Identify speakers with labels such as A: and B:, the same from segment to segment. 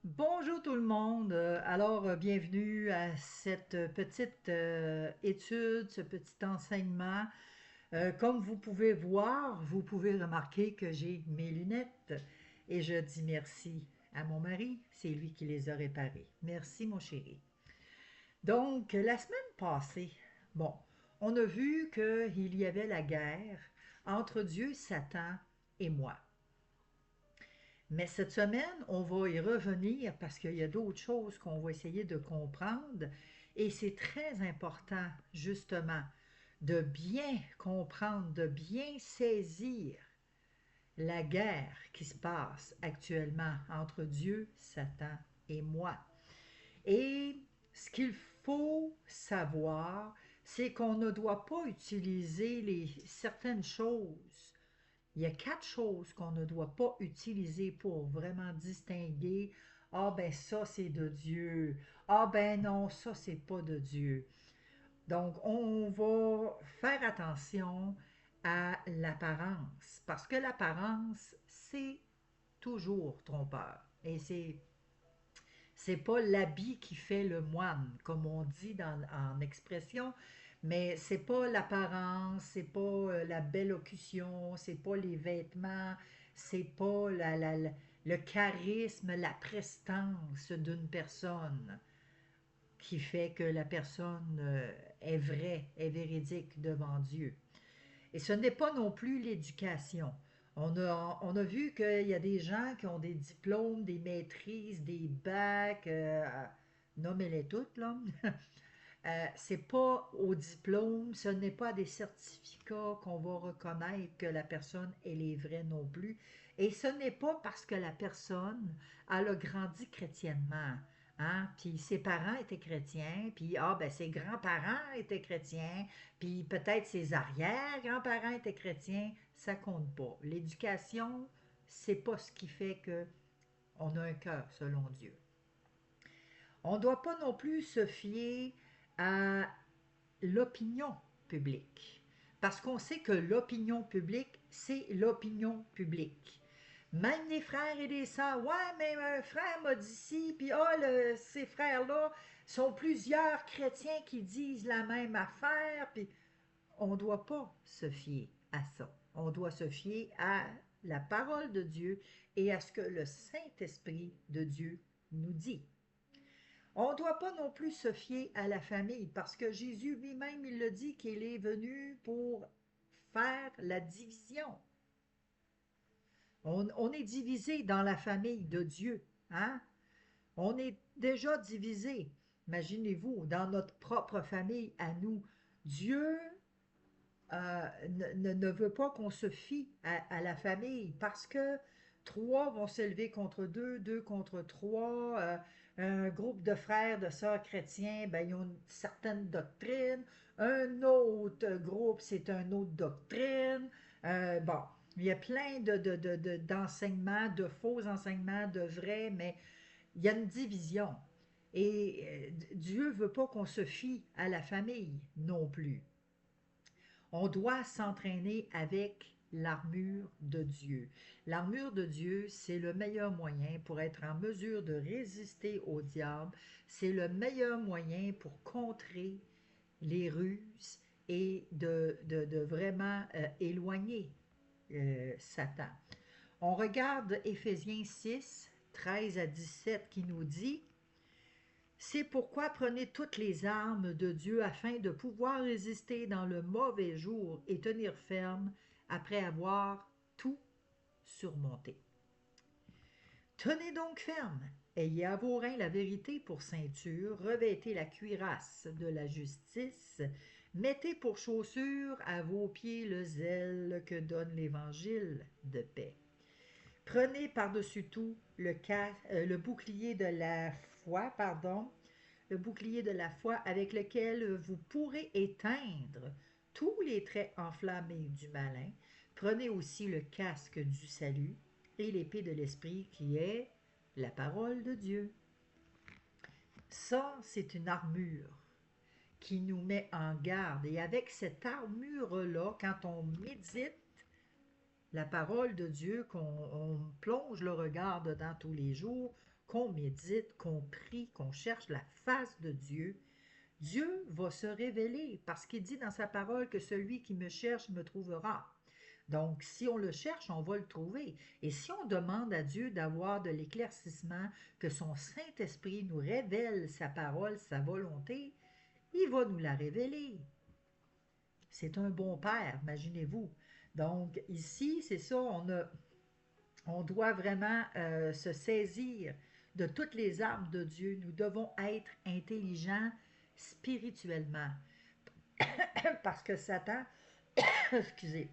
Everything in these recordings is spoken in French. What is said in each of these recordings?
A: Bonjour tout le monde. Bienvenue à cette petite étude, ce petit enseignement. Comme vous pouvez voir, vous pouvez remarquer que j'ai mes lunettes et je dis merci à mon mari, c'est lui qui les a réparées. Merci mon chéri. Donc, la semaine passée, bon, on a vu qu'il y avait la guerre entre Dieu, Satan et moi. Mais cette semaine, on va y revenir parce qu'il y a d'autres choses qu'on va essayer de comprendre. Et c'est très important, justement, de bien comprendre, de bien saisir la guerre qui se passe actuellement entre Dieu, Satan et moi. Et ce qu'il faut savoir, c'est qu'on ne doit pas utiliser certaines choses. Il y a quatre choses qu'on ne doit pas utiliser pour vraiment distinguer. Ah ben ça c'est de Dieu. Ah ben non, ça c'est pas de Dieu. Donc on va faire attention à l'apparence parce que l'apparence c'est toujours trompeur. Et c'est pas l'habit qui fait le moine, comme on dit en expression, mais c'est pas l'apparence, c'est pas la belle locution, c'est pas les vêtements, c'est pas le charisme, la prestance d'une personne qui fait que la personne est vraie, est véridique devant Dieu. Et ce n'est pas non plus l'éducation. On a vu qu'il y a des gens qui ont des diplômes, des maîtrises, des bacs, nommez-les toutes, là. C'est pas au diplôme, ce n'est pas des certificats qu'on va reconnaître que la personne, elle est vraie non plus. Et ce n'est pas parce que la personne, elle a grandi chrétiennement. Hein? Puis ses parents étaient chrétiens, puis ben ses grands-parents étaient chrétiens, puis peut-être ses arrière-grands-parents étaient chrétiens, ça compte pas. L'éducation, c'est pas ce qui fait que on a un cœur selon Dieu. On ne doit pas non plus se fier à l'opinion publique. Parce qu'on sait que l'opinion publique, c'est l'opinion publique. Même les frères et les sœurs, ouais, mais un frère m'a dit ci, puis ces frères-là sont plusieurs chrétiens qui disent la même affaire, puis on ne doit pas se fier à ça. On doit se fier à la parole de Dieu et à ce que le Saint-Esprit de Dieu nous dit. On ne doit pas non plus se fier à la famille parce que Jésus lui-même, il le dit qu'il est venu pour faire la division. On est divisé dans la famille de Dieu. Hein? On est déjà divisé. Imaginez-vous, dans notre propre famille à nous. Dieu ne veut pas qu'on se fie à la famille parce que trois vont s'élever contre deux, deux contre trois. Un groupe de frères, de sœurs chrétiens, ben, ils ont une certaine doctrine. Un autre groupe, c'est une autre doctrine. Bon, il y a plein d'enseignements, de faux enseignements, de vrais, mais il y a une division. Et Dieu veut pas qu'on se fie à la famille non plus. On doit s'entraîner avec l'armure de Dieu. L'armure de Dieu, c'est le meilleur moyen pour être en mesure de résister au diable. C'est le meilleur moyen pour contrer les ruses et de vraiment éloigner Satan. On regarde Éphésiens 6, 13 à 17 qui nous dit: c'est pourquoi prenez toutes les armes de Dieu afin de pouvoir résister dans le mauvais jour et tenir ferme après avoir tout surmonté. Tenez donc ferme, ayez à vos reins la vérité pour ceinture, revêtez la cuirasse de la justice, mettez pour chaussure à vos pieds le zèle que donne l'évangile de paix. Prenez par-dessus tout le bouclier de la foi, le bouclier de la foi avec lequel vous pourrez éteindre tous les traits enflammés du malin. Prenez aussi le casque du salut et l'épée de l'esprit qui est la parole de Dieu. Ça, c'est une armure qui nous met en garde. Et avec cette armure-là, quand on médite la parole de Dieu, qu'on plonge le regard dedans tous les jours, qu'on médite, qu'on prie, qu'on cherche la face de Dieu, Dieu va se révéler parce qu'il dit dans sa parole que celui qui me cherche me trouvera. Donc, si on le cherche, on va le trouver. Et si on demande à Dieu d'avoir de l'éclaircissement, que son Saint-Esprit nous révèle sa parole, sa volonté, il va nous la révéler. C'est un bon Père, imaginez-vous. Donc, ici, c'est ça, on doit vraiment se saisir de toutes les armes de Dieu. Nous devons être intelligents spirituellement. Parce que Satan, excusez,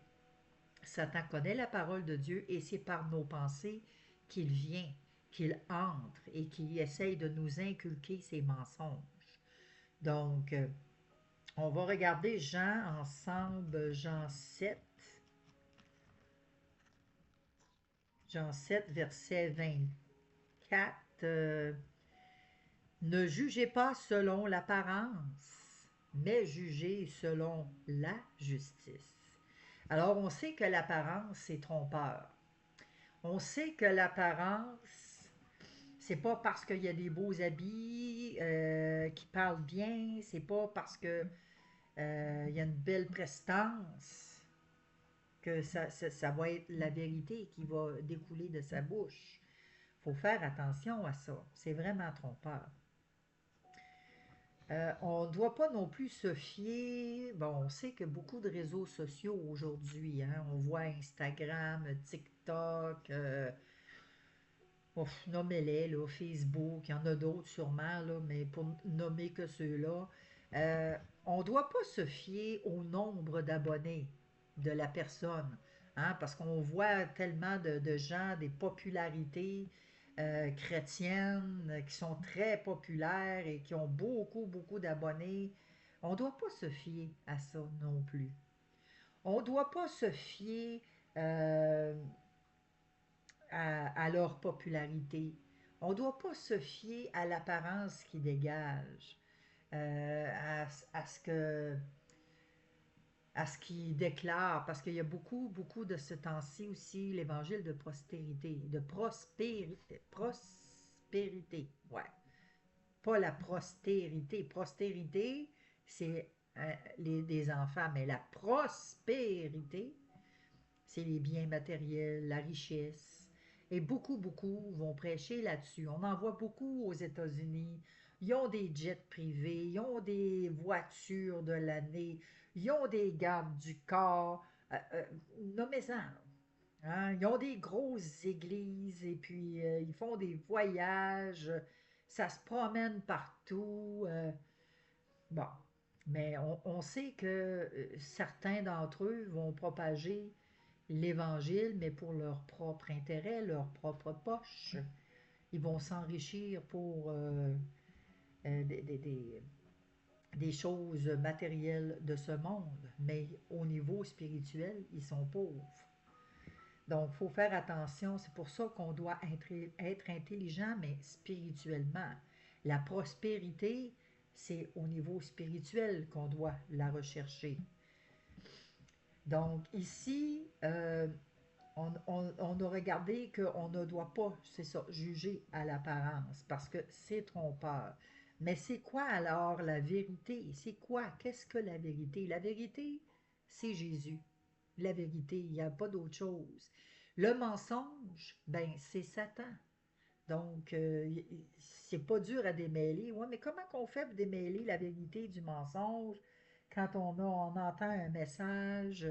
A: Satan connaît la parole de Dieu et c'est par nos pensées qu'il vient, qu'il entre et qu'il essaye de nous inculquer ses mensonges. Donc, on va regarder Jean ensemble, Jean 7, verset 24. Ne jugez pas selon l'apparence, mais jugez selon la justice. Alors, on sait que l'apparence, c'est trompeur. On sait que l'apparence, c'est pas parce qu'il y a des beaux habits qui parlent bien, c'est pas parce que il y a une belle prestance que ça va être la vérité qui va découler de sa bouche. Il faut faire attention à ça. C'est vraiment trompeur. On ne doit pas non plus se fier. Bon, on sait que beaucoup de réseaux sociaux aujourd'hui, hein, on voit Instagram, TikTok, nommez-les, là, Facebook, il y en a d'autres sûrement, là, mais pour nommer que ceux-là, euh, on ne doit pas se fier au nombre d'abonnés de la personne, hein, parce qu'on voit tellement de gens, des popularités chrétiennes qui sont très populaires et qui ont beaucoup, beaucoup d'abonnés. On ne doit pas se fier à ça non plus. On ne doit pas se fier euh, à leur popularité. On ne doit pas se fier à l'apparence qui dégage, à ce que à ce qu'ils déclarent, parce qu'il y a beaucoup, beaucoup de ce temps-ci aussi l'évangile de prospérité, prospérité, ouais. Pas la prostérité. Prostérité, c'est des enfants, mais la prospérité, c'est les biens matériels, la richesse. Et beaucoup, beaucoup vont prêcher là-dessus. On en voit beaucoup aux États-Unis. Ils ont des jets privés, ils ont des voitures de l'année, ils ont des gardes du corps. Nommez-en. Hein? Ils ont des grosses églises et puis ils font des voyages. Ça se promène partout. Bon, mais on sait que certains d'entre eux vont propager l'Évangile, mais pour leur propre intérêt, leur propre poche. Ils vont s'enrichir pour des choses matérielles de ce monde, mais au niveau spirituel, ils sont pauvres. Donc, il faut faire attention. C'est pour ça qu'on doit être intelligent, mais spirituellement. La prospérité, c'est au niveau spirituel qu'on doit la rechercher. Donc, ici, on a regardé qu'on ne doit pas, c'est ça, juger à l'apparence, parce que c'est trompeur. Mais c'est quoi alors la vérité? C'est quoi? Qu'est-ce que la vérité? La vérité, c'est Jésus. La vérité, il n'y a pas d'autre chose. Le mensonge, ben, c'est Satan. Donc, c'est pas dur à démêler. Ouais, mais comment qu'on fait pour démêler la vérité du mensonge quand on entend un message?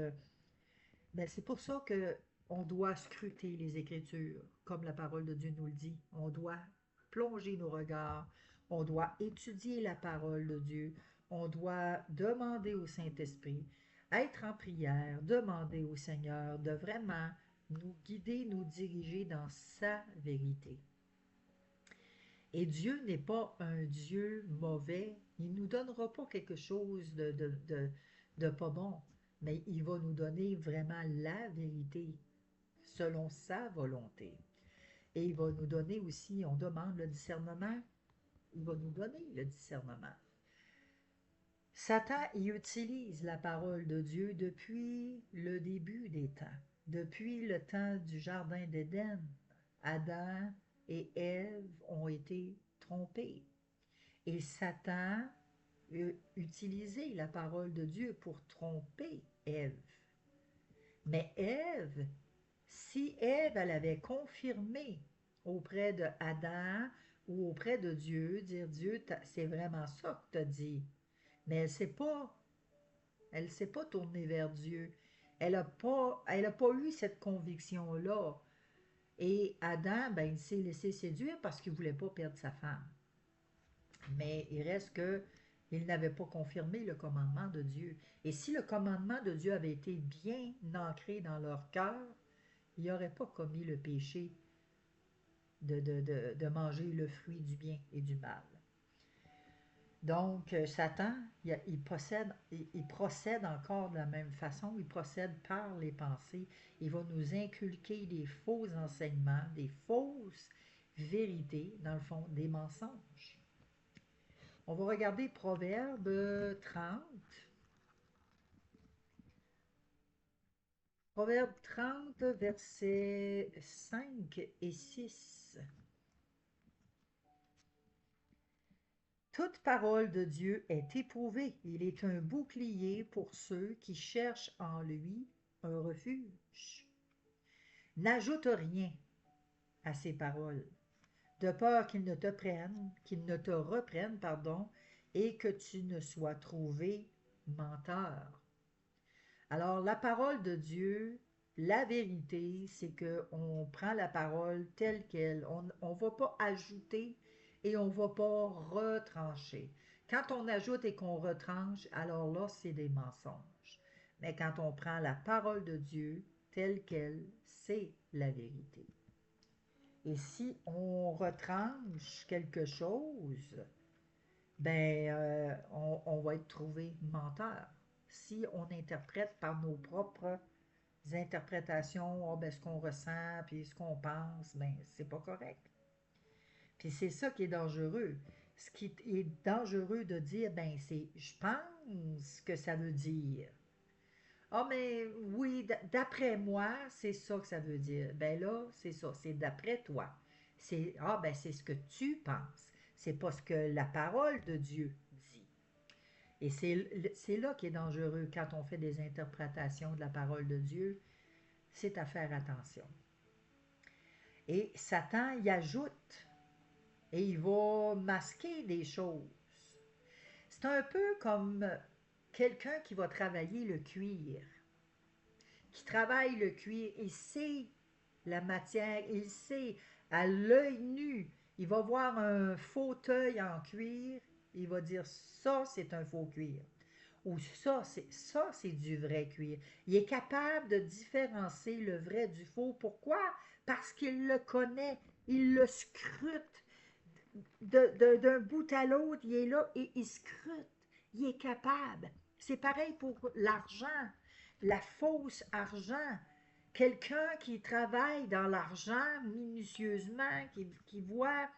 A: Ben, c'est pour ça que on doit scruter les Écritures, comme la parole de Dieu nous le dit. On doit plonger nos regards, on doit étudier la parole de Dieu, on doit demander au Saint-Esprit, être en prière, demander au Seigneur de vraiment nous guider, nous diriger dans sa vérité. Et Dieu n'est pas un Dieu mauvais. Il ne nous donnera pas quelque chose de pas bon, mais il va nous donner vraiment la vérité selon sa volonté. Et il va nous donner aussi, on demande le discernement, il va nous donner le discernement. Satan y utilise la parole de Dieu depuis le début des temps, depuis le temps du Jardin d'Éden. Adam et Ève ont été trompés. Et Satan a utilisé la parole de Dieu pour tromper Ève. Mais Ève, si Ève, elle avait confirmé auprès de Adam ou auprès de Dieu, dire Dieu, c'est vraiment ça que tu as dit. Mais elle s'est pas tournée vers Dieu. Elle a pas eu cette conviction-là. Et Adam, ben, il s'est laissé séduire parce qu'il ne voulait pas perdre sa femme. Mais il reste que il n'avait pas confirmé le commandement de Dieu. Et si le commandement de Dieu avait été bien ancré dans leur cœur, ils n'auraient pas commis le péché de manger le fruit du bien et du mal. Donc, Satan, il procède encore de la même façon, il procède par les pensées. Il va nous inculquer des faux enseignements, des fausses vérités, dans le fond, des mensonges. On va regarder Proverbe 30. Proverbe 30, versets 5 et 6. Toute parole de Dieu est éprouvée. Il est un bouclier pour ceux qui cherchent en lui un refuge. N'ajoute rien à ces paroles, de peur qu'ils ne te prennent, qu'ils ne te reprennent, pardon, et que tu ne sois trouvé menteur. Alors, la parole de Dieu, la vérité, c'est qu'on prend la parole telle qu'elle. On ne va pas ajouter et on ne va pas retrancher. Quand on ajoute et qu'on retranche, alors là, c'est des mensonges. Mais quand on prend la parole de Dieu telle qu'elle, c'est la vérité. Et si on retranche quelque chose, ben, on va être trouvé menteur. Si on interprète par nos propres interprétations, oh, ben, ce qu'on ressent, puis ce qu'on pense, ben, c'est pas correct. Puis c'est ça qui est dangereux. Ce qui est dangereux de dire, ben, c'est je pense que ça veut dire. Ah, mais oui, d'après moi, c'est ça que ça veut dire. Ben là, c'est ça, c'est d'après toi. Ben, c'est ce que tu penses. C'est pas ce que la parole de Dieu dit. Et c'est là qui est dangereux quand on fait des interprétations de la parole de Dieu. C'est à faire attention. Et Satan y ajoute et il va masquer des choses. C'est un peu comme quelqu'un qui va travailler le cuir, qui travaille le cuir, il sait la matière, il sait à l'œil nu, il va voir un fauteuil en cuir, il va dire ça c'est un faux cuir ou ça c'est du vrai cuir. Il est capable de différencier le vrai du faux. Pourquoi? Parce qu'il le connaît, il le scrute d'un bout à l'autre, il est là et il scrute. Il est capable. C'est pareil pour l'argent, la fausse argent. Quelqu'un qui travaille dans l'argent minutieusement, qui voit,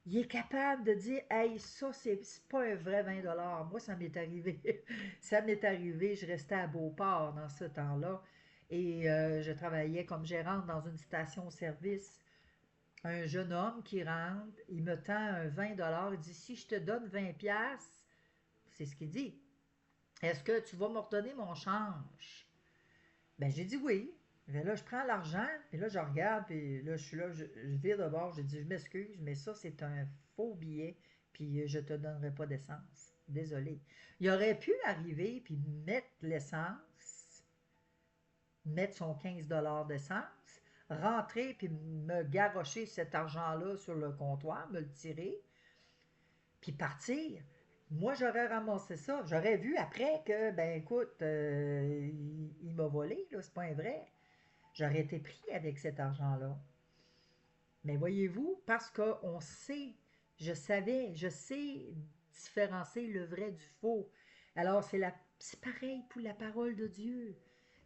A: il est capable de dire, hey, ça, c'est pas un vrai 20 $. Moi, ça m'est arrivé. Ça m'est arrivé. Je restais à Beauport dans ce temps-là et je travaillais comme gérante dans une station-service. Un jeune homme qui rentre, il me tend un 20 $. Il dit, si je te donne 20 $, c'est ce qu'il dit, est-ce que tu vas me redonner mon change? Ben, j'ai dit oui. Mais là, je prends l'argent, puis là, je regarde, puis là, je suis là, je vire de bord, j'ai dit, je m'excuse, mais ça, c'est un faux billet, puis je te donnerai pas d'essence. Désolé. Il aurait pu arriver, puis mettre l'essence, mettre son 15 $ d'essence, rentrer, puis me garrocher cet argent-là sur le comptoir, me le tirer, puis partir. Moi, j'aurais ramassé ça. J'aurais vu après que, ben écoute, il m'a volé, là, c'est pas un vrai. J'aurais été pris avec cet argent-là. Mais voyez-vous, parce qu'on sait, je sais différencier le vrai du faux. Alors, c'est pareil pour la parole de Dieu.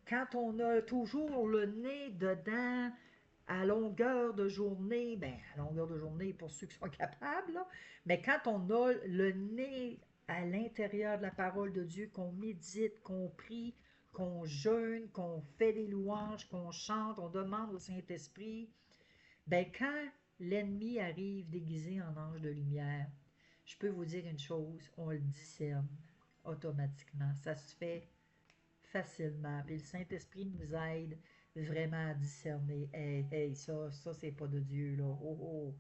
A: Quand on a toujours le nez dedans, à longueur de journée, ben, à longueur de journée pour ceux qui sont capables, là, mais quand on a le nez à l'intérieur de la parole de Dieu, qu'on médite, qu'on prie, qu'on jeûne, qu'on fait des louanges, qu'on chante, on demande au Saint-Esprit, ben quand l'ennemi arrive déguisé en ange de lumière, je peux vous dire une chose, on le discerne automatiquement. Ça se fait facilement. Puis le Saint-Esprit nous aide vraiment à discerner. Hey, hey, ça c'est pas de Dieu, là. Oh, oh.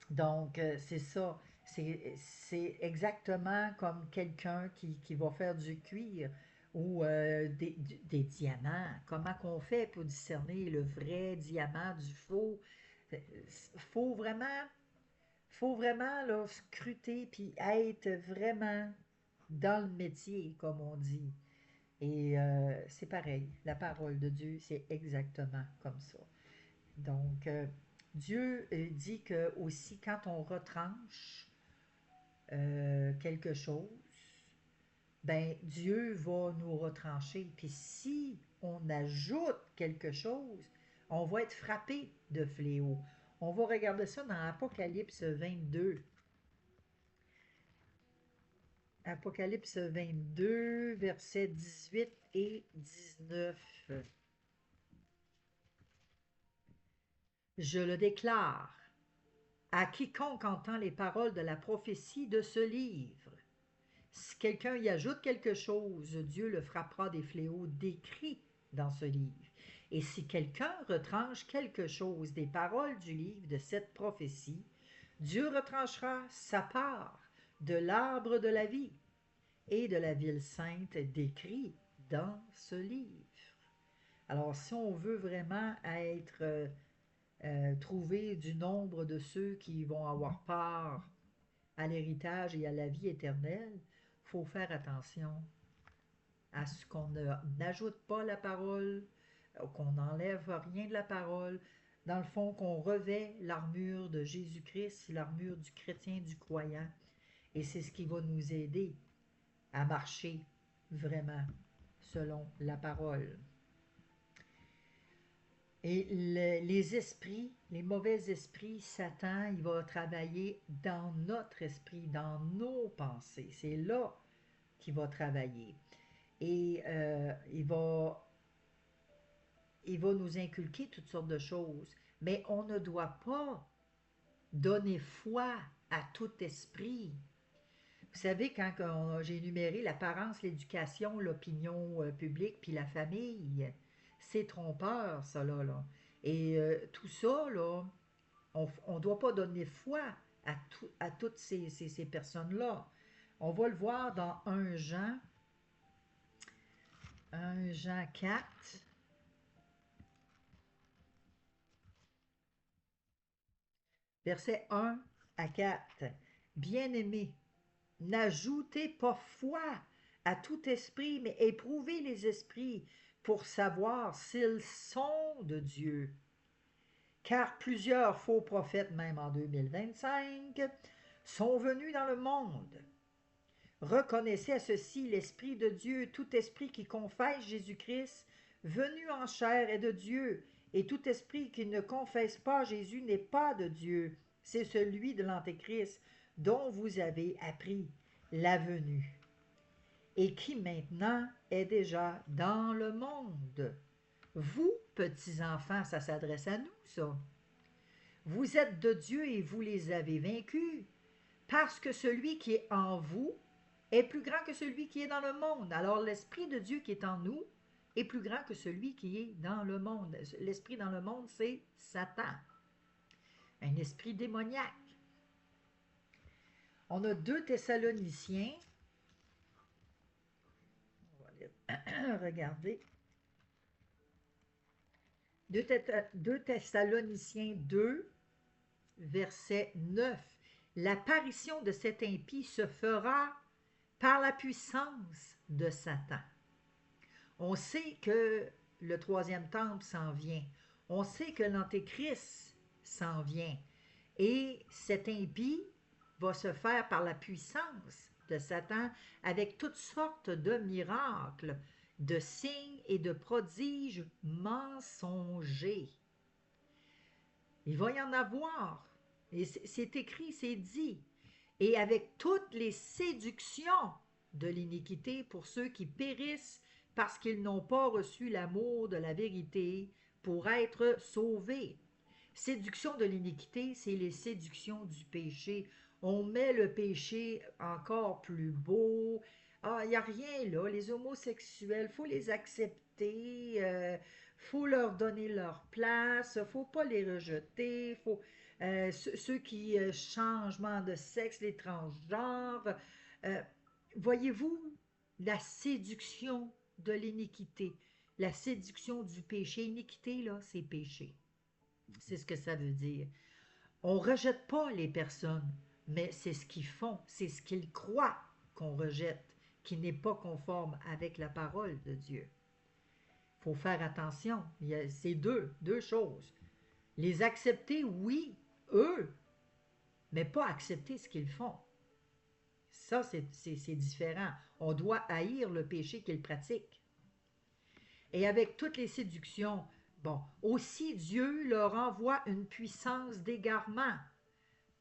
A: Donc, c'est ça. C'est exactement comme quelqu'un qui va faire du cuir ou des diamants. Comment qu'on fait pour discerner le vrai diamant du faux? Euh, Faut vraiment, faut vraiment là, scruter puis être vraiment dans le métier, comme on dit. Et c'est pareil, la parole de Dieu, c'est exactement comme ça. Donc, Dieu dit que aussi quand on retranche quelque chose, ben Dieu va nous retrancher. Puis si on ajoute quelque chose, on va être frappé de fléau. On va regarder ça dans Apocalypse 22. Apocalypse 22, versets 18 et 19. Je le déclare à quiconque entend les paroles de la prophétie de ce livre. Si quelqu'un y ajoute quelque chose, Dieu le frappera des fléaux décrits dans ce livre. Et si quelqu'un retranche quelque chose des paroles du livre de cette prophétie, Dieu retranchera sa part de l'arbre de la vie et de la ville sainte décrit dans ce livre. Alors, si on veut vraiment être trouver du nombre de ceux qui vont avoir part à l'héritage et à la vie éternelle, il faut faire attention à ce qu'on n'ajoute pas la parole, qu'on n'enlève rien de la parole, dans le fond qu'on revêt l'armure de Jésus-Christ, l'armure du chrétien, du croyant, et c'est ce qui va nous aider à marcher vraiment selon la parole. Et les esprits, les mauvais esprits, Satan, il va travailler dans notre esprit, dans nos pensées. C'est là qu'il va travailler. Et il va nous inculquer toutes sortes de choses. Mais on ne doit pas donner foi à tout esprit. Vous savez, quand j'ai énuméré l'apparence, l'éducation, l'opinion publique, puis la famille, c'est trompeur, ça là. Et tout ça, là, on ne doit pas donner foi à toutes ces personnes-là. On va le voir dans 1 Jean 4, versets 1 à 4. Bien-aimés, n'ajoutez pas foi à tout esprit, mais éprouvez les esprits pour savoir s'ils sont de Dieu. Car plusieurs faux prophètes, même en 2025, sont venus dans le monde. Reconnaissez à ceci l'Esprit de Dieu, tout esprit qui confesse Jésus-Christ, venu en chair, est de Dieu, et tout esprit qui ne confesse pas Jésus n'est pas de Dieu. C'est celui de l'Antéchrist dont vous avez appris la venue, et qui maintenant est déjà dans le monde. Vous, petits enfants, ça s'adresse à nous, ça. Vous êtes de Dieu et vous les avez vaincus, parce que celui qui est en vous est plus grand que celui qui est dans le monde. Alors l'Esprit de Dieu qui est en nous est plus grand que celui qui est dans le monde. L'esprit dans le monde, c'est Satan, un esprit démoniaque. On a 2 Thessaloniciens. On va aller regarder. 2 Thessaloniciens 2, verset 9. L'apparition de cet impie se fera par la puissance de Satan. On sait que le 3e temple s'en vient. On sait que l'Antéchrist s'en vient. Et cet impie va se faire par la puissance de Satan avec toutes sortes de miracles, de signes et de prodiges mensongers. Il va y en avoir. Et c'est écrit, c'est dit. Et avec toutes les séductions de l'iniquité pour ceux qui périssent parce qu'ils n'ont pas reçu l'amour de la vérité pour être sauvés. Séduction de l'iniquité, c'est les séductions du péché. On met le péché encore plus beau. Ah, il n'y a rien là. Les homosexuels, faut les accepter. Faut leur donner leur place. Faut pas les rejeter. Faut ceux qui changement de sexe, les transgenres. Euh, Voyez-vous la séduction de l'iniquité, la séduction du péché. Iniquité là, c'est péché. C'est ce que ça veut dire. On ne rejette pas les personnes, mais c'est ce qu'ils font, c'est ce qu'ils croient qu'on rejette, qui n'est pas conforme avec la parole de Dieu. Il faut faire attention. Il y a ces deux choses. Les accepter, oui, eux, mais pas accepter ce qu'ils font. Ça, c'est différent. On doit haïr le péché qu'ils pratiquent. Et avec toutes les séductions, bon, aussi Dieu leur envoie une puissance d'égarement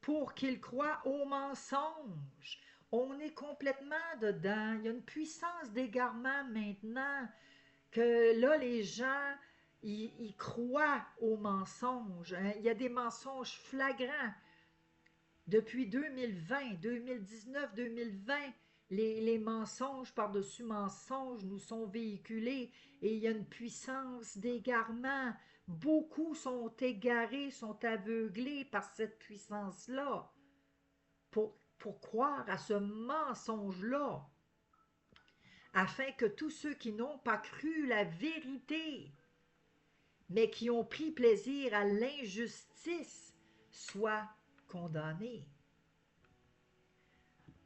A: pour qu'ils croient aux mensonges. On est complètement dedans. Il y a une puissance d'égarement maintenant que là, les gens, ils croient aux mensonges. Hein. Il y a des mensonges flagrants. Depuis 2020, 2019, 2020, les mensonges par-dessus mensonges nous sont véhiculés et il y a une puissance d'égarement. Beaucoup sont égarés, sont aveuglés par cette puissance-là pour croire à ce mensonge-là, afin que tous ceux qui n'ont pas cru la vérité, mais qui ont pris plaisir à l'injustice, soient condamnés.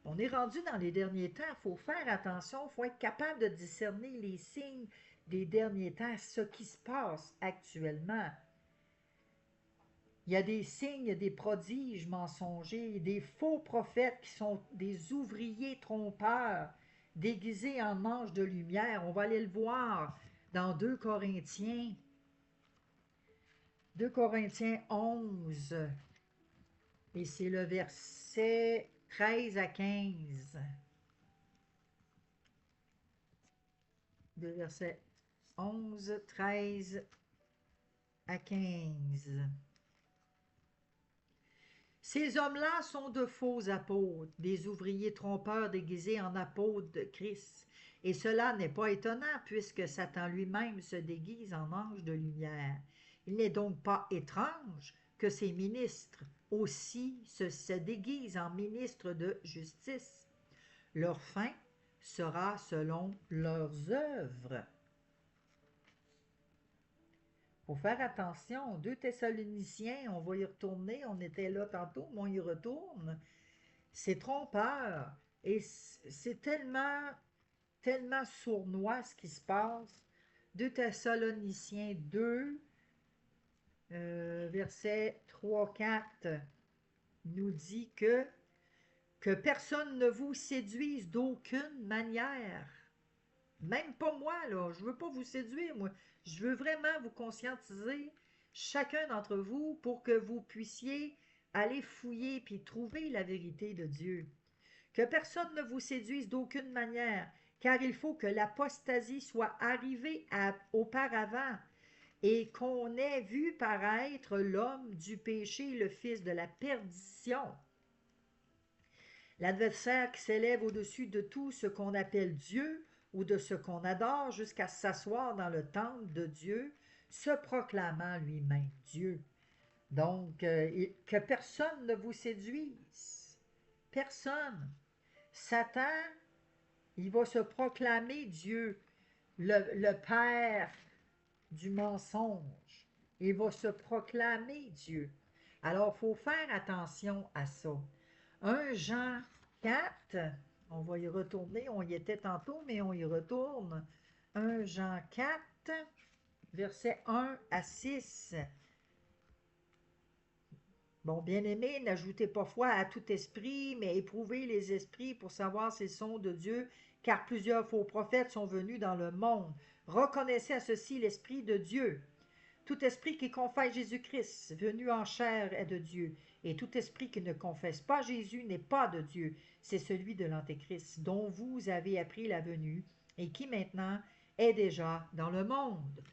A: On est rendu dans les derniers temps, il faut faire attention, il faut être capable de discerner les signes des derniers temps, ce qui se passe actuellement. Il y a des signes, des prodiges mensongers, des faux prophètes qui sont des ouvriers trompeurs, déguisés en anges de lumière. On va aller le voir dans 2 Corinthiens. 2 Corinthiens 11. Et c'est le verset 13 à 15. Le verset 11, 13 à 15. Ces hommes-là sont de faux apôtres, des ouvriers trompeurs déguisés en apôtres de Christ. Et cela n'est pas étonnant, puisque Satan lui-même se déguise en ange de lumière. Il n'est donc pas étrange que ces ministres aussi se déguisent en ministres de justice. Leur fin sera selon leurs œuvres. Il faut faire attention. 2 Thessaloniciens, on va y retourner. On était là tantôt, mais on y retourne. C'est trompeur. Et c'est tellement sournois ce qui se passe. 2 Thessaloniciens 2, verset 3-4, nous dit que personne ne vous séduise d'aucune manière. Même pas moi, là. Je veux pas vous séduire, moi. Je veux vraiment vous conscientiser, chacun d'entre vous, pour que vous puissiez aller fouiller puis trouver la vérité de Dieu. Que personne ne vous séduise d'aucune manière, car il faut que l'apostasie soit arrivée auparavant et qu'on ait vu paraître l'homme du péché, le fils de la perdition. L'adversaire qui s'élève au-dessus de tout ce qu'on appelle Dieu ou de ce qu'on adore jusqu'à s'asseoir dans le temple de Dieu, se proclamant lui-même Dieu. Donc, que personne ne vous séduise. Personne. Satan, il va se proclamer Dieu, le Père du mensonge. Il va se proclamer Dieu. Alors, il faut faire attention à ça. 1 Jean 4, on va y retourner, on y était tantôt, mais on y retourne. 1 Jean 4, versets 1 à 6. Bon, bien-aimés, n'ajoutez pas foi à tout esprit, mais éprouvez les esprits pour savoir s'ils sont de Dieu, car plusieurs faux prophètes sont venus dans le monde. Reconnaissez à ceci l'Esprit de Dieu. Tout esprit qui confesse Jésus-Christ, venu en chair, est de Dieu. Et tout esprit qui ne confesse pas Jésus n'est pas de Dieu. C'est celui de l'Antéchrist, dont vous avez appris la venue, et qui maintenant est déjà dans le monde.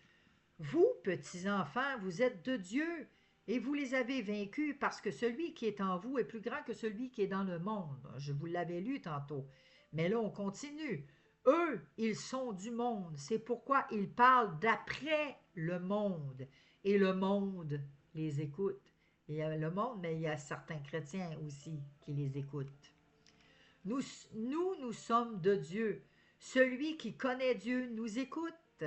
A: Vous, petits enfants, vous êtes de Dieu, Et vous les avez vaincus parce que celui qui est en vous est plus grand que celui qui est dans le monde. Je vous l'avais lu tantôt. Mais là, on continue. Eux, ils sont du monde. C'est pourquoi ils parlent d'après le monde. Et le monde les écoute. Il y a le monde, mais il y a certains chrétiens aussi qui les écoutent. Nous sommes de Dieu. Celui qui connaît Dieu nous écoute.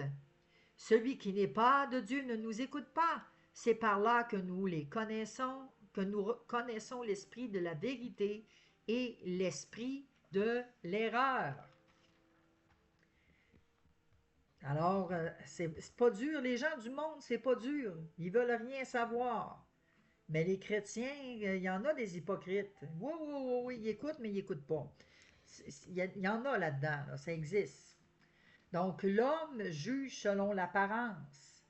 A: Celui qui n'est pas de Dieu ne nous écoute pas. C'est par là que nous les connaissons, que nous connaissons l'esprit de la vérité et l'esprit de l'erreur. Alors, c'est pas dur. Les gens du monde, c'est pas dur. Ils veulent rien savoir. Mais les chrétiens, il y en a des hypocrites. Oui, oui, oui, oui, ils écoutent, mais ils n'écoutent pas. Il y en a là-dedans, là, ça existe. Donc, l'homme juge selon l'apparence.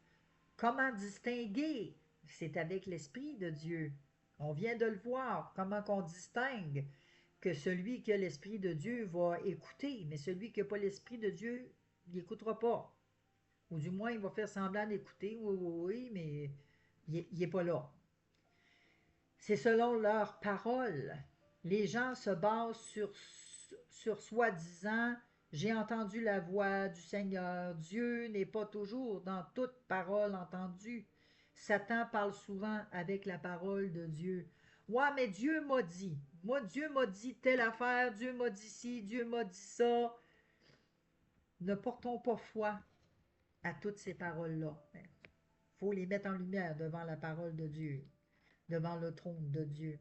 A: Comment distinguer? C'est avec l'Esprit de Dieu. On vient de le voir. Comment qu'on distingue que celui qui a l'Esprit de Dieu va écouter, mais celui qui n'a pas l'Esprit de Dieu, il n'écoutera pas. Ou du moins, il va faire semblant d'écouter. Oui, oui, oui, mais il n'est pas là. C'est selon leurs paroles. Les gens se basent sur soi-disant j'ai entendu la voix du Seigneur. Dieu n'est pas toujours dans toute parole entendue. Satan parle souvent avec la parole de Dieu. Ouais, mais Dieu m'a dit. Moi, Dieu m'a dit telle affaire, Dieu m'a dit ci, Dieu m'a dit ça. Ne portons pas foi à toutes ces paroles-là. Il faut les mettre en lumière devant la parole de Dieu, devant le trône de Dieu.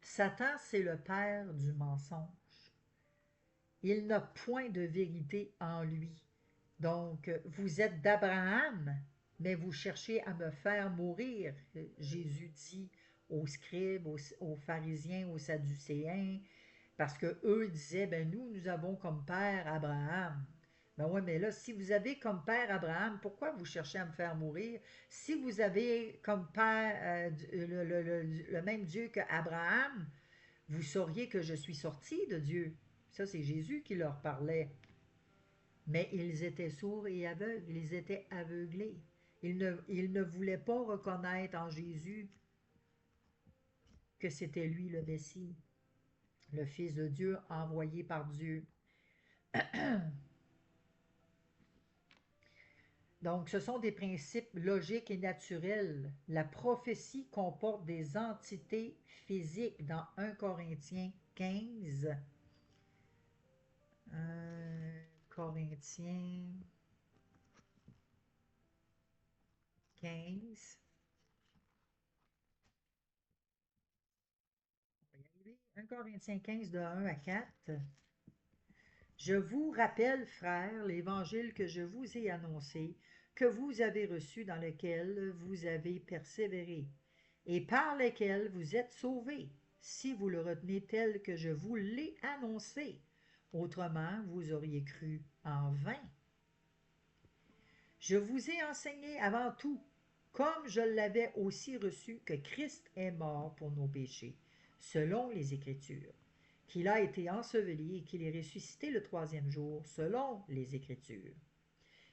A: Satan, c'est le père du mensonge. Il n'a point de vérité en lui. Donc, vous êtes d'Abraham, mais vous cherchez à me faire mourir. Jésus dit aux scribes, aux pharisiens, aux sadducéens, parce que eux disaient, ben nous avons comme père Abraham. Ben oui, mais là, si vous avez comme père Abraham, pourquoi vous cherchez à me faire mourir? Si vous avez comme père le même Dieu qu'Abraham, vous sauriez que je suis sorti de Dieu. Ça, c'est Jésus qui leur parlait. Mais ils étaient sourds et aveugles, ils étaient aveuglés. Ils ne voulaient pas reconnaître en Jésus que c'était lui le Messie, le Fils de Dieu envoyé par Dieu. Donc, ce sont des principes logiques et naturels. La prophétie comporte des entités physiques dans 1 Corinthiens 15. 1 Corinthiens 15. On va y arriver. 1 Corinthiens 15 de 1 à 4. Je vous rappelle, frères, l'évangile que je vous ai annoncé, que vous avez reçu, dans lequel vous avez persévéré, et par lequel vous êtes sauvés, si vous le retenez tel que je vous l'ai annoncé. Autrement, vous auriez cru en vain. Je vous ai enseigné avant tout, comme je l'avais aussi reçu, que Christ est mort pour nos péchés, selon les Écritures, qu'il a été enseveli et qu'il est ressuscité le troisième jour, selon les Écritures,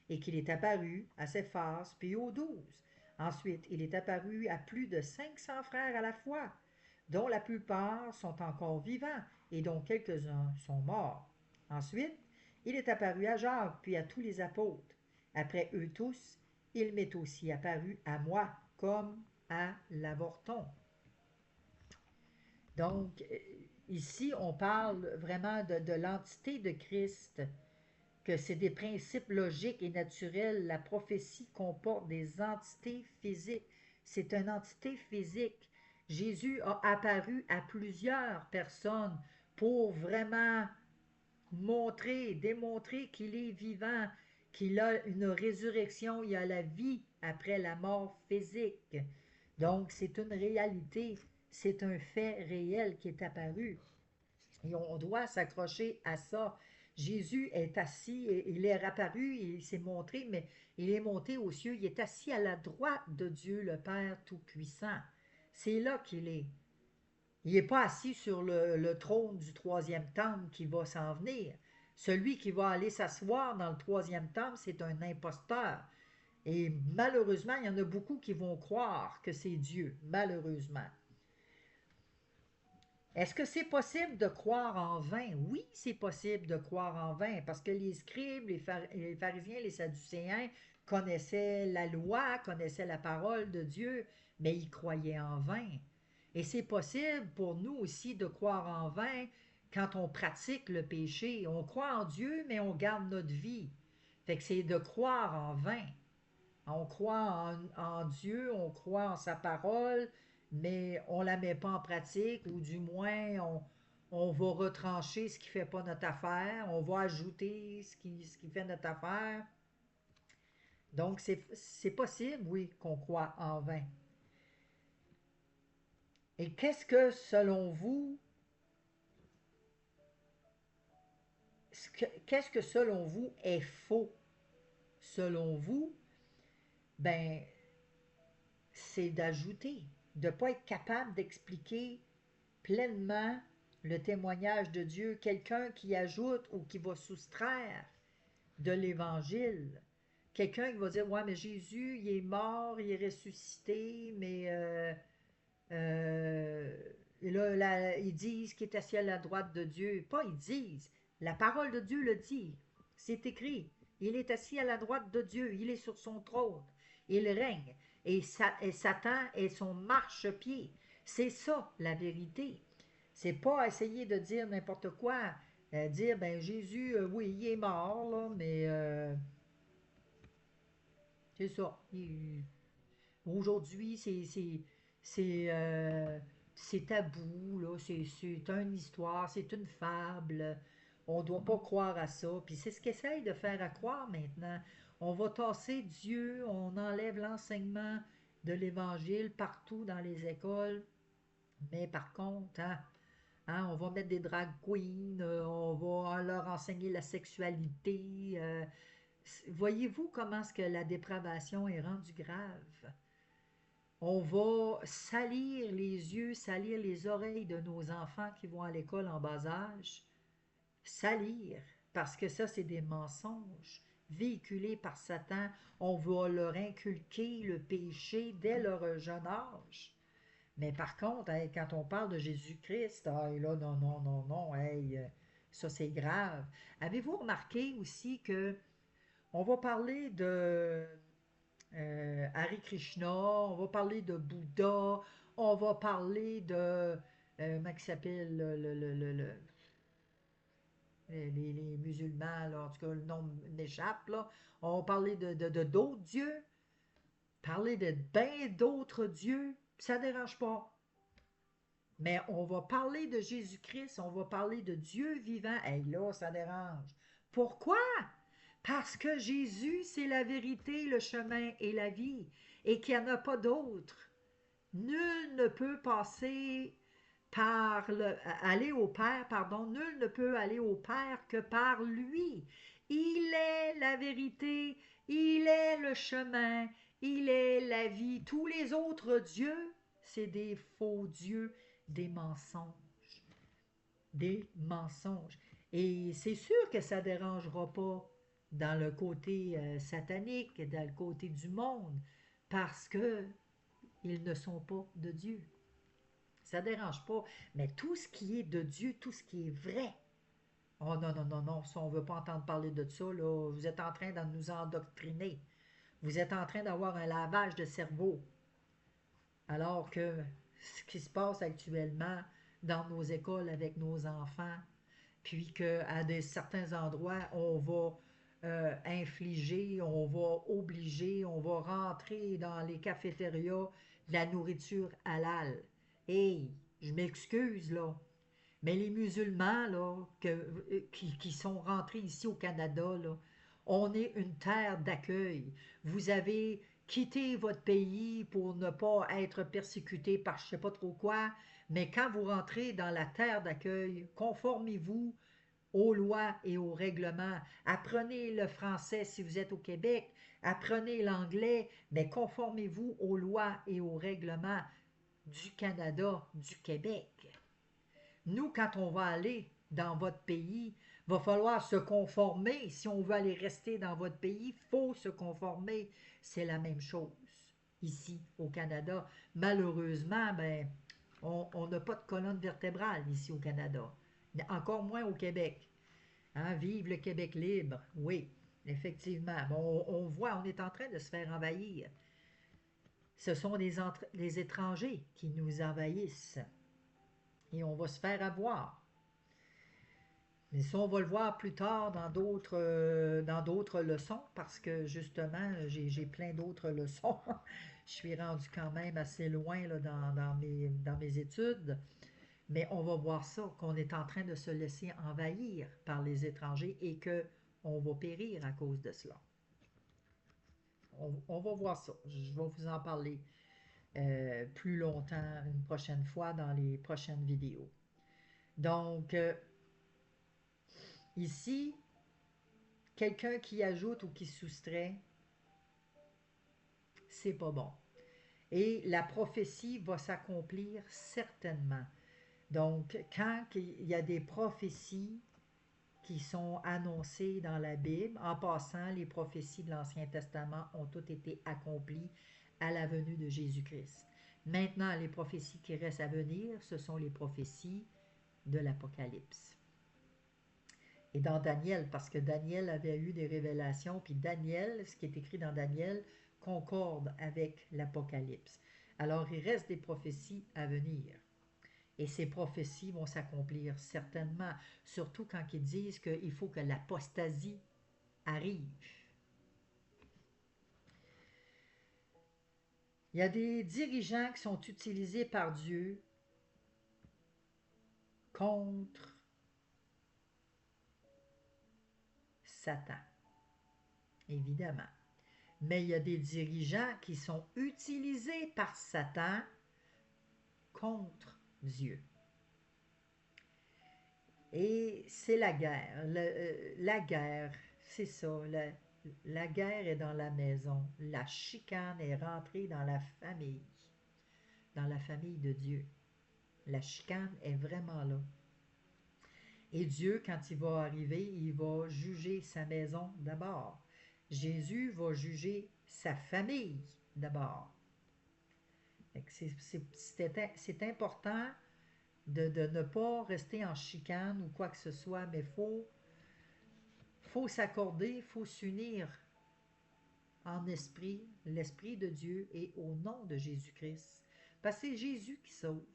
A: et qu'il est apparu à Céphas puis aux 12. Ensuite, il est apparu à plus de 500 frères à la fois, dont la plupart sont encore vivants et dont quelques-uns sont morts. Ensuite, il est apparu à Jacques puis à tous les apôtres. Après eux tous, il m'est aussi apparu à moi comme à l'avorton. Donc, ici, on parle vraiment de l'entité de Christ, que c'est des principes logiques et naturels. La prophétie comporte des entités physiques. C'est une entité physique. Jésus a apparu à plusieurs personnes pour vraiment démontrer qu'il est vivant, qu'il a une résurrection, il y a la vie après la mort physique. Donc, c'est une réalité, c'est un fait réel qui est apparu. Et on doit s'accrocher à ça. Jésus est assis, il est apparu, il s'est montré, mais il est monté aux cieux, il est assis à la droite de Dieu, le Père Tout-Puissant. C'est là qu'il est. Il n'est pas assis sur le trône du troisième temple qui va s'en venir. Celui qui va aller s'asseoir dans le troisième temple, c'est un imposteur. Et malheureusement, il y en a beaucoup qui vont croire que c'est Dieu, malheureusement. Est-ce que c'est possible de croire en vain? Oui, c'est possible de croire en vain, parce que les scribes, les pharisiens, les sadducéens connaissaient la loi, connaissaient la parole de Dieu, mais ils croyaient en vain. Et c'est possible pour nous aussi de croire en vain quand on pratique le péché. On croit en Dieu, mais on garde notre vie. Fait que c'est de croire en vain. On croit en Dieu, on croit en sa parole, mais on ne la met pas en pratique, ou du moins on va retrancher ce qui ne fait pas notre affaire, on va ajouter ce qui fait notre affaire. Donc c'est possible, oui, qu'on croit en vain. Et qu'est-ce que selon vous est faux? Selon vous, ben, c'est d'ajouter, de ne pas être capable d'expliquer pleinement le témoignage de Dieu, quelqu'un qui ajoute ou qui va soustraire de l'Évangile. Quelqu'un qui va dire, ouais, mais Jésus, il est mort, il est ressuscité, mais euh, et là, ils disent qu'il est assis à la droite de Dieu. Pas ils disent, la parole de Dieu le dit. C'est écrit. Il est assis à la droite de Dieu, il est sur son trône, il règne, et Satan est son marchepied. C'est ça la vérité. C'est pas essayer de dire n'importe quoi, dire, ben Jésus, oui, il est mort, là, mais c'est ça. Aujourd'hui, c'est, euh, c'est tabou, là, c'est une histoire, c'est une fable. On ne doit pas croire à ça. Puis c'est ce qu'essaye de faire à croire maintenant. On va tasser Dieu, on enlève l'enseignement de l'Évangile partout dans les écoles. Mais par contre, on va mettre des drag queens, on va leur enseigner la sexualité. Voyez-vous comment est-ce que la dépravation est rendue grave? On va salir les yeux, salir les oreilles de nos enfants qui vont à l'école en bas âge. Salir, parce que ça, c'est des mensonges véhiculés par Satan. On va leur inculquer le péché dès leur jeune âge. Mais par contre, hey, quand on parle de Jésus-Christ, là, non, non, non, non, hey, ça c'est grave. Avez-vous remarqué aussi que on va parler de Hare Krishna, on va parler de Bouddha, on va parler de, comment il s'appelle, les musulmans, là, en tout cas le nom m'échappe, là. On va parler de d'autres dieux, parler de bien d'autres dieux, ça ne dérange pas. Mais on va parler de Jésus-Christ, on va parler de Dieu vivant. Et là, ça dérange. Pourquoi? Parce que Jésus, c'est la vérité, le chemin et la vie, et qu'il n'y en a pas d'autre. Nul ne peut aller au Père, pardon, nul ne peut aller au Père que par lui. Il est la vérité, il est le chemin, il est la vie. Tous les autres dieux, c'est des faux dieux, des mensonges, des mensonges. Et c'est sûr que ça ne dérangera pas dans le côté satanique, dans le côté du monde, parce que ils ne sont pas de Dieu. Ça ne dérange pas. Mais tout ce qui est de Dieu, tout ce qui est vrai, oh non, non, non, non, ça, on ne veut pas entendre parler de ça, là. Vous êtes en train de nous endoctriner. Vous êtes en train d'avoir un lavage de cerveau. Alors que ce qui se passe actuellement dans nos écoles avec nos enfants, puis qu'à certains endroits, on va infliger, on va obliger, on va rentrer dans les cafétérias de la nourriture halal. Hey, je m'excuse, là, mais les musulmans, là, qui sont rentrés ici au Canada, là, on est une terre d'accueil. Vous avez quitté votre pays pour ne pas être persécuté par je ne sais pas trop quoi, mais quand vous rentrez dans la terre d'accueil, conformez-vous aux lois et aux règlements. Apprenez le français si vous êtes au Québec, apprenez l'anglais, mais conformez-vous aux lois et aux règlements du Canada, du Québec. Nous, quand on va aller dans votre pays, Va falloir se conformer. Si on veut aller rester dans votre pays, il faut se conformer. C'est la même chose ici au Canada. Malheureusement, ben, on n'a pas de colonne vertébrale ici au Canada. Encore moins au Québec. Hein, vive le Québec libre. Oui, effectivement. Bon, on voit, on est en train de se faire envahir. Ce sont les étrangers qui nous envahissent. Et on va se faire avoir. Mais ça, on va le voir plus tard dans d'autres leçons, parce que justement, j'ai plein d'autres leçons. Je suis rendu quand même assez loin là, dans mes études. Mais on va voir ça, qu'on est en train de se laisser envahir par les étrangers et que on va périr à cause de cela. On va voir ça. Je vais vous en parler plus longtemps une prochaine fois dans les prochaines vidéos. Donc, ici, quelqu'un qui ajoute ou qui soustrait, c'est pas bon. Et la prophétie va s'accomplir certainement. Donc, quand il y a des prophéties qui sont annoncées dans la Bible, en passant, les prophéties de l'Ancien Testament ont toutes été accomplies à la venue de Jésus-Christ. Maintenant, les prophéties qui restent à venir, ce sont les prophéties de l'Apocalypse. Et dans Daniel, parce que Daniel avait eu des révélations, puis Daniel, ce qui est écrit dans Daniel, concorde avec l'Apocalypse. Alors, il reste des prophéties à venir. Et ces prophéties vont s'accomplir certainement, surtout quand ils disent qu'il faut que l'apostasie arrive. Il y a des dirigeants qui sont utilisés par Dieu contre Satan, évidemment. Mais il y a des dirigeants qui sont utilisés par Satan contre Dieu. Et c'est la guerre. La guerre, c'est ça. La guerre est dans la maison. La chicane est rentrée dans la famille de Dieu. La chicane est vraiment là. Et Dieu, quand il va arriver, il va juger sa maison d'abord. Jésus va juger sa famille d'abord. C'est important de ne pas rester en chicane ou quoi que ce soit, mais faut s'accorder, il faut s'unir en esprit, l'esprit de Dieu et au nom de Jésus-Christ. Parce que c'est Jésus qui sauve.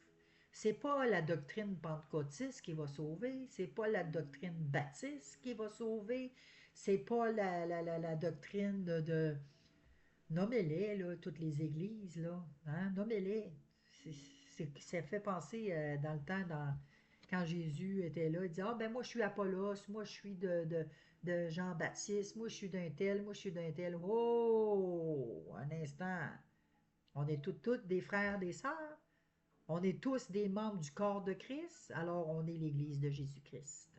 A: C'est pas la doctrine pentecôtiste qui va sauver, c'est pas la doctrine baptiste qui va sauver, c'est pas la doctrine nommez-les, là, toutes les églises, là, hein, nommez-les. Ça fait penser dans le temps, quand Jésus était là, il disait, ah ben moi je suis Apollos, moi je suis de Jean-Baptiste, moi je suis d'un tel, moi je suis d'un tel. Oh, un instant, on est toutes des frères, des sœurs. On est tous des membres du corps de Christ, alors on est l'Église de Jésus-Christ.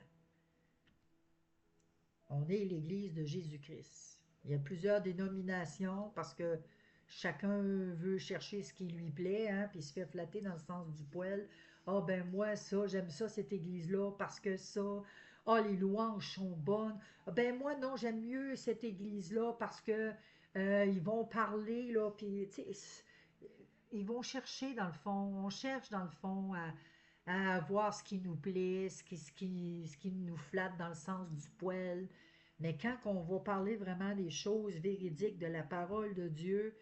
A: On est l'Église de Jésus-Christ. Il y a plusieurs dénominations parce que chacun veut chercher ce qui lui plaît, hein, puis se fait flatter dans le sens du poil. Ah ben moi ça, j'aime ça cette église-là parce que ça. Ah les louanges sont bonnes. Ah, ben moi non, j'aime mieux cette église-là parce que ils vont parler là, puis tu sais, ils vont chercher dans le fond. On cherche dans le fond à voir ce qui nous plaît, ce qui nous flatte dans le sens du poil. Mais quand on va parler vraiment des choses véridiques de la parole de Dieu,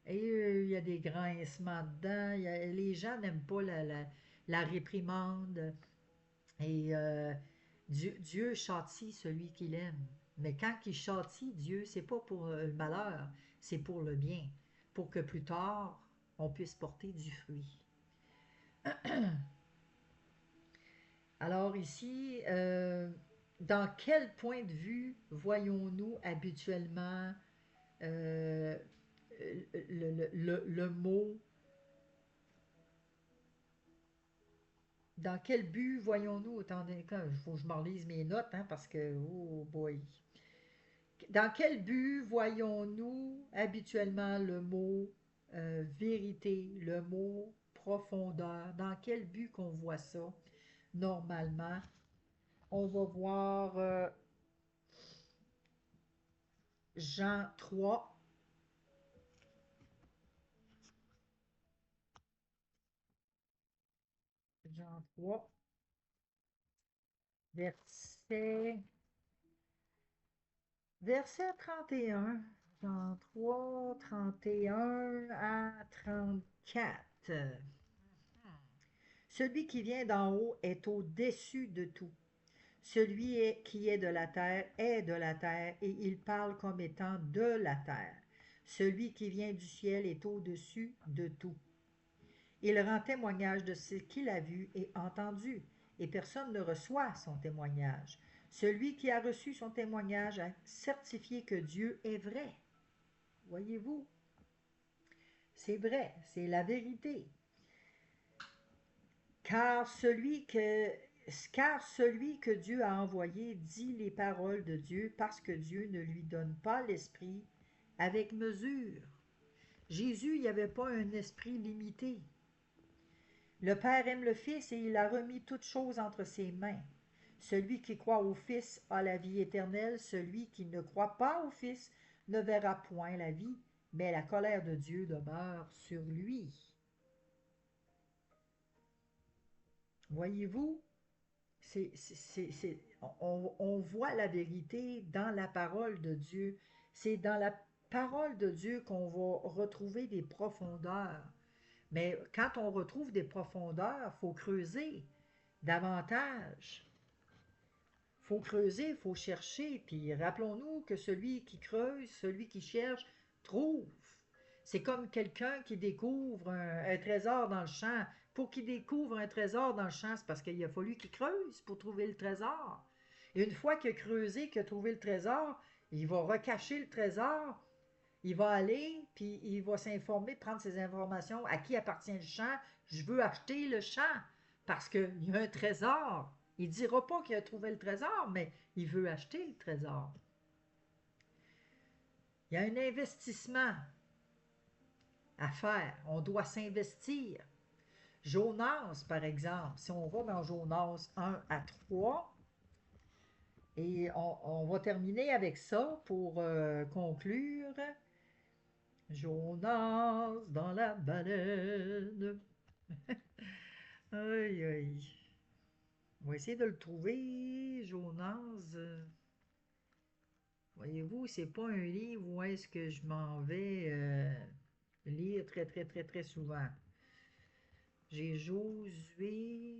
A: et il y a des grincements dedans, les gens n'aiment pas la réprimande, et Dieu châtie celui qu'il aime. Mais quand il châtie Dieu, c'est pas pour le malheur, c'est pour le bien, pour que plus tard, on puisse porter du fruit. Alors ici, dans quel point de vue voyons-nous habituellement euh, le mot, dans quel but voyons-nous, attendez, il faut que je me relise mes notes, hein, parce que, oh boy, dans quel but voyons-nous habituellement le mot vérité, le mot profondeur, dans quel but qu'on voit ça normalement On va voir Jean 3, Jean 3, verset, verset 31. Jean 3, 31 à 34. Celui qui vient d'en haut est au-dessus de tout. Qui est de la terre est de la terre, et il parle comme étant de la terre. Celui qui vient du ciel est au-dessus de tout. Il rend témoignage de ce qu'il a vu et entendu, et personne ne reçoit son témoignage. Celui qui a reçu son témoignage a certifié que Dieu est vrai. Voyez-vous, c'est vrai, c'est la vérité. Car celui que Dieu a envoyé dit les paroles de Dieu parce que Dieu ne lui donne pas l'esprit avec mesure. Jésus, il n'y avait pas un esprit limité. Le Père aime le Fils et il a remis toutes choses entre ses mains. Celui qui croit au Fils a la vie éternelle, celui qui ne croit pas au Fils ne verra point la vie, mais la colère de Dieu demeure sur lui. Voyez-vous, on voit la vérité dans la parole de Dieu. C'est dans la parole de Dieu qu'on va retrouver des profondeurs. Mais quand on retrouve des profondeurs, il faut creuser davantage. Il faut creuser, il faut chercher. Puis rappelons-nous que celui qui creuse, celui qui cherche, trouve. C'est comme quelqu'un qui découvre un trésor dans le champ. Pour qu'il découvre un trésor dans le champ, c'est parce qu'il a fallu qu'il creuse pour trouver le trésor. Et une fois qu'il a creusé, qu'il a trouvé le trésor, il va recacher le trésor. Il va aller, puis il va s'informer, prendre ses informations. À qui appartient le champ? Je veux acheter le champ parce qu'il y a un trésor. Il ne dira pas qu'il a trouvé le trésor, mais il veut acheter le trésor. Il y a un investissement à faire. On doit s'investir. Jonas, par exemple, si on va dans Jonas 1 à 3, et on va terminer avec ça pour conclure. Jonas dans la baleine. Aïe, aïe. On va essayer de le trouver, Jonas. Voyez-vous, c'est pas un livre où est-ce que je m'en vais lire très, très, très, très souvent. J'ai Josué.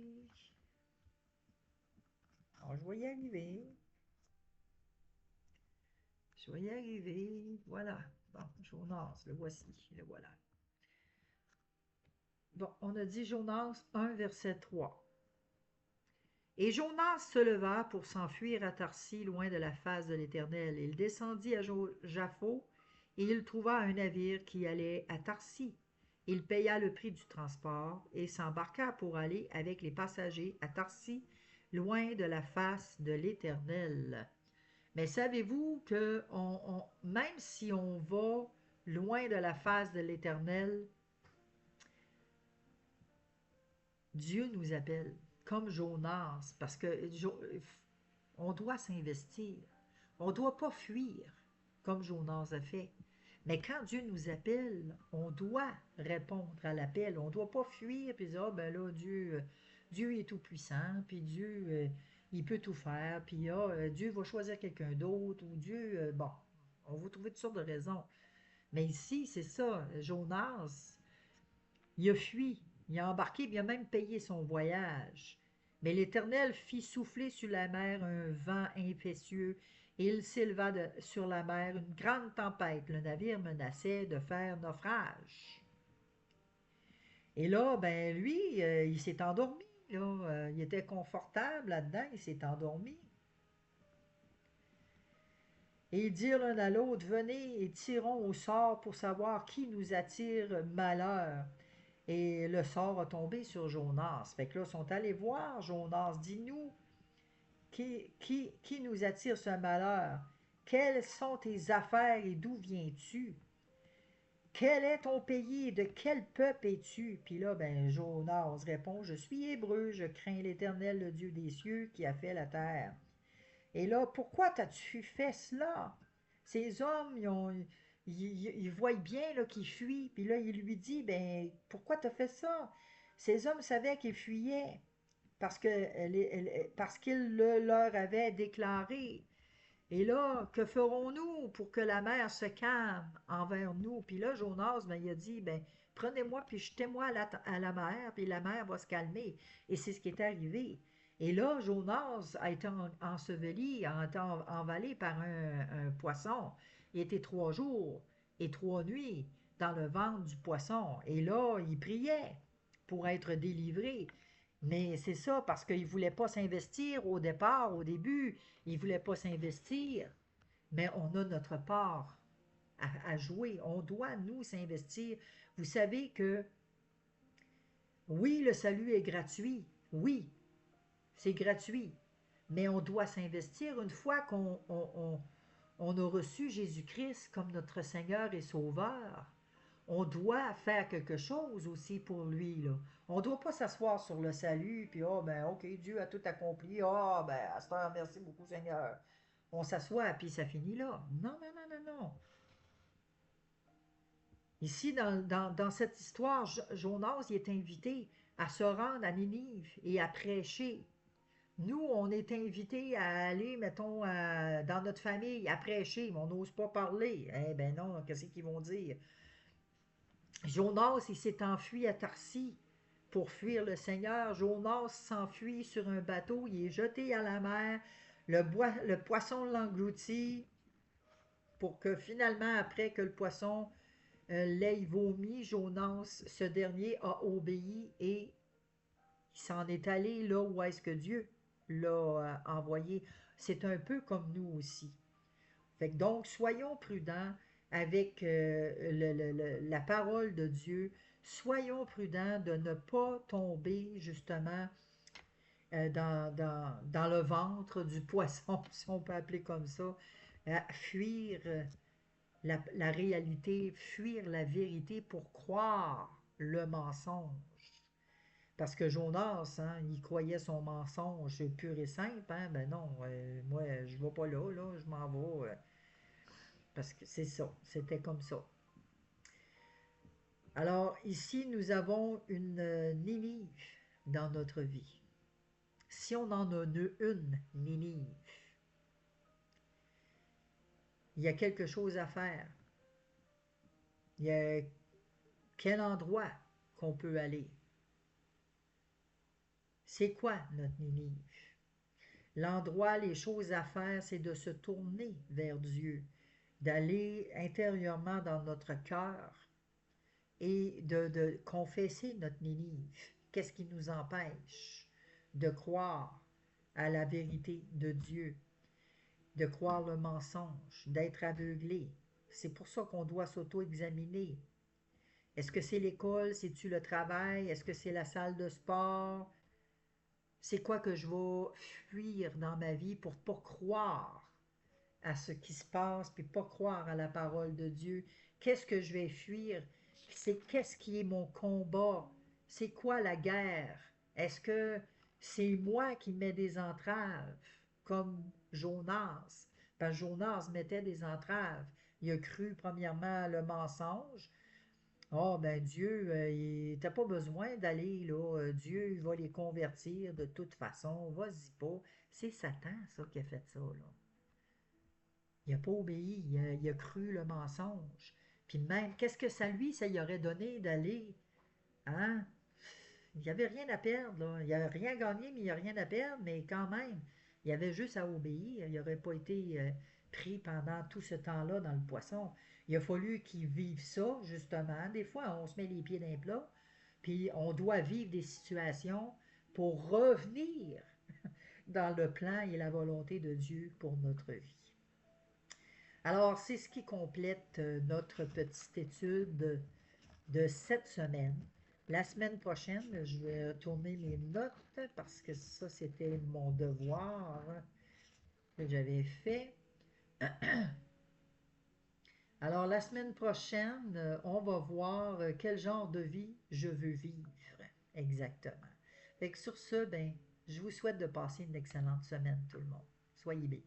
A: Alors, je vais y arriver. Je vais y arriver. Voilà. Bon, Jonas, le voici. Le voilà. Bon, on a dit Jonas 1, verset 3. Et Jonas se leva pour s'enfuir à Tarsis, loin de la face de l'Éternel. Il descendit à Japhos, et il trouva un navire qui allait à Tarsis. Il paya le prix du transport et s'embarqua pour aller avec les passagers à Tarsis, loin de la face de l'Éternel. Mais savez-vous que même si on va loin de la face de l'Éternel, Dieu nous appelle, comme Jonas, parce que on doit s'investir. On ne doit pas fuir, comme Jonas a fait. Mais quand Dieu nous appelle, on doit répondre à l'appel. On ne doit pas fuir et dire, ah ben là, Dieu est tout-puissant, puis Dieu, il peut tout faire, puis Dieu va choisir quelqu'un d'autre, ou Dieu, bon, on va trouver toutes sortes de raisons. Mais ici, c'est ça, Jonas, il a fui, il a embarqué, il a même payé son voyage. Mais l'Éternel fit souffler sur la mer un vent impétueux, et il s'éleva sur la mer une grande tempête. Le navire menaçait de faire naufrage. Et là, ben lui, il s'est endormi. Là. Il était confortable là-dedans, il s'est endormi. Et ils dirent l'un à l'autre, venez et tirons au sort pour savoir qui nous attire malheur. Et le sort a tombé sur Jonas. Fait que là, ils sont allés voir Jonas. Dis-nous, qui nous attire ce malheur? Quelles sont tes affaires et d'où viens-tu? quel est ton pays? De quel peuple es-tu? Puis là, ben, Jonas répond, je suis hébreu, je crains l'Éternel, le Dieu des cieux, qui a fait la terre. Et là, pourquoi t'as-tu fait cela? Ces hommes, ils voient bien là, qu'il fuit. Puis là, il lui dit, ben, pourquoi t'as fait ça? Ces hommes savaient qu'il fuyait parce qu'il le leur avait déclaré. Et là, que ferons-nous pour que la mer se calme envers nous? Puis là, Jonas, ben, il a dit, ben, prenez-moi puis jetez-moi à la mer, puis la mer va se calmer. Et c'est ce qui est arrivé. Et là, Jonas a été enseveli, a été envalé par un poisson. Il était 3 jours et 3 nuits dans le ventre du poisson. Et là, il priait pour être délivré. Mais c'est ça, parce qu'il ne voulait pas s'investir au départ, au début. Il ne voulait pas s'investir. Mais on a notre part à jouer. On doit, nous, s'investir. Vous savez que, oui, le salut est gratuit. Oui, c'est gratuit. Mais on doit s'investir une fois qu'on a reçu Jésus-Christ comme notre Seigneur et Sauveur. On doit faire quelque chose aussi pour lui, là. On ne doit pas s'asseoir sur le salut, puis, oh, ben, OK, Dieu a tout accompli. Oh, ben, à ce temps, merci beaucoup, Seigneur. On s'assoit, puis ça finit là. Non, non, non, non, non. Ici, dans cette histoire, Jonas il est invité à se rendre à Ninive et à prêcher. Nous, on est invités à aller, mettons, dans notre famille, à prêcher, mais on n'ose pas parler. Eh ben non, qu'est-ce qu'ils vont dire? Jonas, il s'est enfui à Tarsis pour fuir le Seigneur. Jonas s'enfuit sur un bateau, il est jeté à la mer, le poisson l'engloutit pour que finalement, après que le poisson l'ait vomi, Jonas, ce dernier a obéi et il s'en est allé là où est-ce que Dieu l'a envoyé. C'est un peu comme nous aussi. Fait que donc, soyons prudents avec la parole de Dieu. Soyons prudents de ne pas tomber justement dans le ventre du poisson, si on peut appeler comme ça, fuir la réalité, fuir la vérité pour croire le mensonge. Parce que Jonas, hein, il croyait son mensonge pur et simple. Hein, ben non, moi, je ne vais pas là, là, je m'en vais. Parce que c'est ça, c'était comme ça. Alors ici, nous avons une Ninive dans notre vie. Si on en a une Ninive, il y a quelque chose à faire. Il y a quel endroit qu'on peut aller. C'est quoi notre Ninive? L'endroit, les choses à faire, c'est de se tourner vers Dieu, d'aller intérieurement dans notre cœur et de confesser notre Ninive. Qu'est-ce qui nous empêche de croire à la vérité de Dieu, de croire le mensonge, d'être aveuglé? C'est pour ça qu'on doit s'auto-examiner. Est-ce que c'est l'école? C'est-tu le travail? Est-ce que c'est la salle de sport? C'est quoi que je vais fuir dans ma vie pour ne pas croire à ce qui se passe, puis pas croire à la parole de Dieu? Qu'est-ce que je vais fuir? C'est qu'est-ce qui est mon combat? C'est quoi la guerre? Est-ce que c'est moi qui mets des entraves, comme Jonas? Parce que Jonas mettait des entraves. Il a cru premièrement le mensonge. Oh, ben Dieu, il t'a pas besoin d'aller là. Dieu, il va les convertir de toute façon. Vas-y pas. C'est Satan, ça, qui a fait ça, là. Il n'a pas obéi, il a cru le mensonge. Puis même, qu'est-ce que ça lui aurait donné d'aller, hein? Il n'y avait rien à perdre, là. Il n'a rien gagné, mais il n'y a rien à perdre, mais quand même, il avait juste à obéir. Il n'aurait pas été pris pendant tout ce temps-là dans le poisson. Il a fallu qu'il vive ça, justement. Des fois, on se met les pieds dans les plats, puis on doit vivre des situations pour revenir dans le plan et la volonté de Dieu pour notre vie. Alors, c'est ce qui complète notre petite étude de cette semaine. La semaine prochaine, je vais tourner mes notes parce que ça, c'était mon devoir que j'avais fait. Alors, la semaine prochaine, on va voir quel genre de vie je veux vivre. Exactement. Fait que sur ce, ben, je vous souhaite de passer une excellente semaine, tout le monde. Soyez bien.